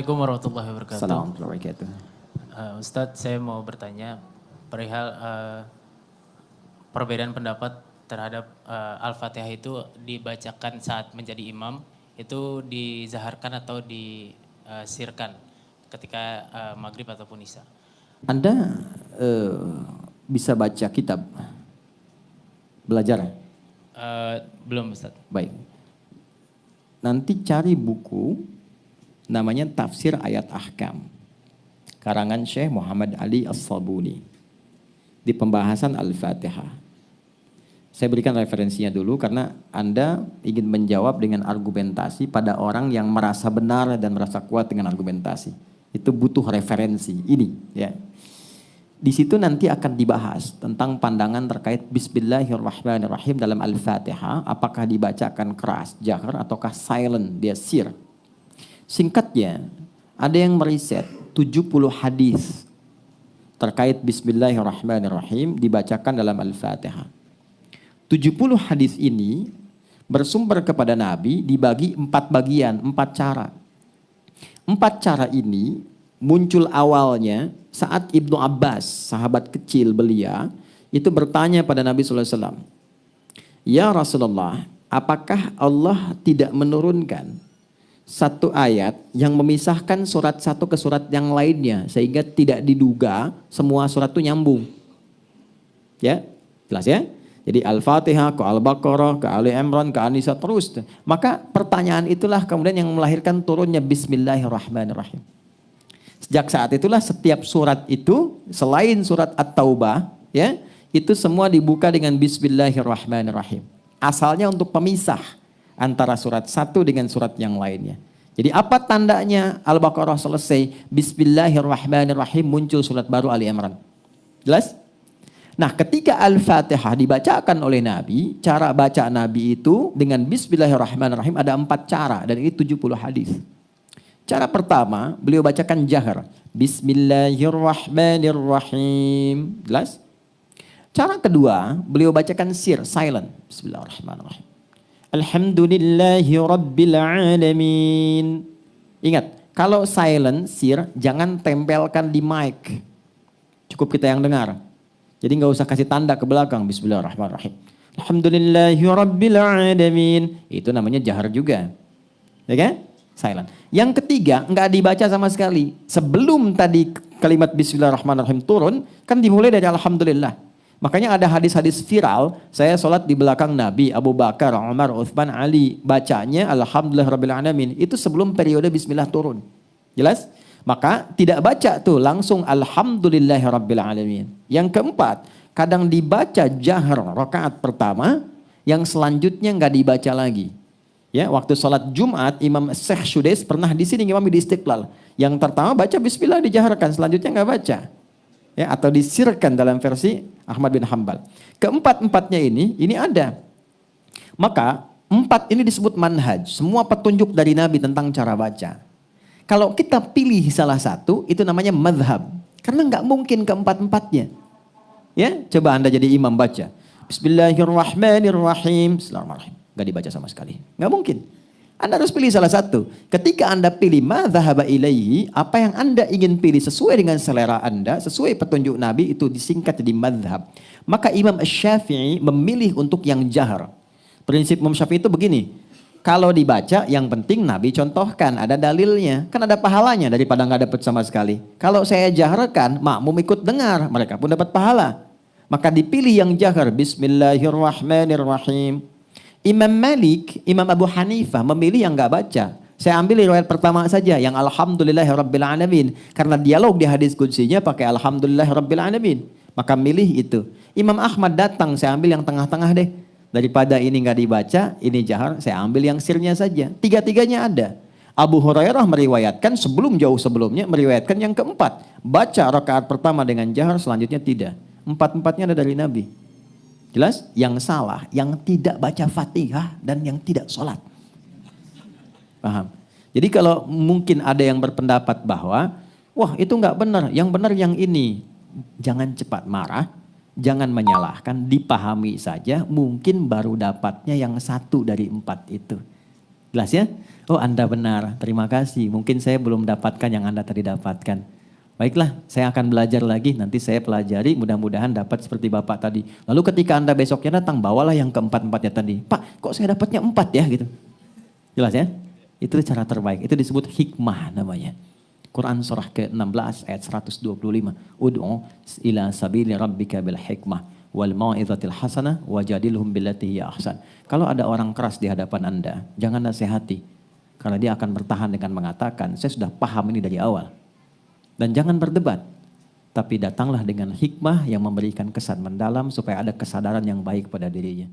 Assalamualaikum warahmatullahi wabarakatuh. Assalamualaikum warahmatullahi wabarakatuh. Ustadz, saya mau bertanya perihal perbedaan pendapat terhadap Al-Fatihah itu dibacakan saat menjadi imam, itu dizaharkan atau disirkan ketika maghrib ataupun isya. Anda bisa baca kitab belajar? Belum Ustadz. Baik. Nanti cari buku namanya Tafsir Ayat Ahkam. Karangan Syekh Muhammad Ali As-Sabuni. Di pembahasan Al-Fatihah. Saya berikan referensinya dulu karena Anda ingin menjawab dengan argumentasi pada orang yang merasa benar dan merasa kuat dengan argumentasi. Itu butuh referensi ini, ya. Di situ nanti akan dibahas tentang pandangan terkait Bismillahirrahmanirrahim dalam Al-Fatihah. Apakah dibacakan keras, jahar, ataukah silent, dia sir. Singkatnya, ada yang meriset 70 hadis terkait Bismillahirrahmanirrahim dibacakan dalam Al-Fatihah. 70 hadis ini bersumber kepada Nabi dibagi 4 bagian, 4 cara. 4 cara ini muncul awalnya saat Ibnu Abbas, sahabat kecil belia, itu bertanya pada Nabi SAW, "Ya Rasulullah, apakah Allah tidak menurunkan satu ayat yang memisahkan surat satu ke surat yang lainnya sehingga tidak diduga semua surat itu nyambung?" Ya, jelas ya? Jadi Al-Fatihah ke Al-Baqarah, ke Ali Imran, ke An-Nisa terus. Maka pertanyaan itulah kemudian yang melahirkan turunnya Bismillahirrahmanirrahim. Sejak saat itulah setiap surat itu selain surat At-Taubah, ya, itu semua dibuka dengan Bismillahirrahmanirrahim. Asalnya untuk pemisah antara surat satu dengan surat yang lainnya. Jadi apa tandanya Al-Baqarah selesai, Bismillahirrahmanirrahim, muncul surat baru Ali Imran. Jelas? Nah, ketika Al-Fatihah dibacakan oleh Nabi, cara baca Nabi itu dengan Bismillahirrahmanirrahim ada 4 cara dan ini 70 hadis. Cara pertama, beliau bacakan jahar. Bismillahirrahmanirrahim. Jelas? Cara kedua, beliau bacakan sir, silent. Bismillahirrahmanirrahim. Alhamdulillahi rabbil alamin. Ingat, kalau silent, sir, jangan tempelkan di mic. Cukup kita yang dengar. Jadi nggak usah kasih tanda ke belakang. Bismillahirrahmanirrahim. Alhamdulillahi rabbil alamin. Itu namanya jahar juga. Ya kan? Silent. Yang ketiga, nggak dibaca sama sekali. Sebelum tadi kalimat Bismillahirrahmanirrahim turun, kan dimulai dari Alhamdulillah. Makanya ada hadis-hadis viral, saya sholat di belakang Nabi, Abu Bakar, Umar, Uthman, Ali. Bacanya Alhamdulillahirrahmanirrahim. Itu sebelum periode Bismillah turun. Jelas? Maka tidak baca tuh langsung Alhamdulillahirrahmanirrahim. Yang keempat, kadang dibaca jahar rakaat pertama, yang selanjutnya nggak dibaca lagi. Ya, waktu sholat Jumat, Imam Syekh Sudais pernah di sini Imam di Istiqlal. Yang pertama baca Bismillah dijaharkan, selanjutnya nggak baca. Ya, atau disirkan dalam versi Ahmad bin Hanbal. Keempat-empatnya ini ada. Maka 4 ini disebut manhaj. Semua petunjuk dari Nabi tentang cara baca. Kalau kita pilih salah satu, itu namanya madhab. Karena nggak mungkin keempat-empatnya. Ya, coba Anda jadi imam baca. Bismillahirrahmanirrahim. Bismillahirrahmanirrahim. Nggak dibaca sama sekali. Nggak mungkin. Anda harus pilih salah satu. Ketika Anda pilih madhaba ilaihi, apa yang Anda ingin pilih sesuai dengan selera Anda, sesuai petunjuk Nabi, itu disingkat jadi madhab. Maka Imam Syafi'i memilih untuk yang jahar. Prinsip Imam Syafi'i itu begini. Kalau dibaca, yang penting Nabi contohkan, ada dalilnya. Kan ada pahalanya daripada nggak dapat sama sekali. Kalau saya jaharkan, makmum ikut dengar, mereka pun dapat pahala. Maka dipilih yang jahar. Bismillahirrahmanirrahim. Imam Malik, Imam Abu Hanifah memilih yang nggak baca. Saya ambil riwayat pertama saja, yang Alhamdulillahirrabbilalamin. Karena dialog di hadis qudsinya pakai Alhamdulillahirrabbilalamin. Maka milih itu. Imam Ahmad datang, saya ambil yang tengah-tengah deh. Daripada ini nggak dibaca, ini jahar, saya ambil yang sirnya saja. Tiga-tiganya ada. Abu Hurairah meriwayatkan jauh sebelumnya, meriwayatkan yang keempat. Baca rakaat pertama dengan jahar, selanjutnya tidak. 4-4-nya ada dari Nabi. Jelas? Yang salah, yang tidak baca Fatihah dan yang tidak sholat. Paham? Jadi kalau mungkin ada yang berpendapat bahwa, wah itu nggak benar, yang benar yang ini. Jangan cepat marah, jangan menyalahkan, dipahami saja, mungkin baru dapatnya yang 1 dari 4 itu. Jelas ya? Oh Anda benar, terima kasih. Mungkin saya belum dapatkan yang Anda tadi dapatkan. Baiklah, saya akan belajar lagi, nanti saya pelajari, mudah-mudahan dapat seperti Bapak tadi. Lalu ketika Anda besoknya datang, bawalah yang keempat-empatnya tadi. Pak, kok saya dapatnya 4 ya gitu. Jelas ya? Itu cara terbaik, itu disebut hikmah namanya. Quran surah ke-16 ayat 125. Ud'u ila sabili rabbika bil hikmah wal mau'izatil hasanah wajadilhum billati hiya ahsan. Kalau ada orang keras di hadapan Anda, jangan nasihati. Karena dia akan bertahan dengan mengatakan, saya sudah paham ini dari awal. Dan jangan berdebat. Tapi datanglah dengan hikmah yang memberikan kesan mendalam supaya ada kesadaran yang baik pada dirinya.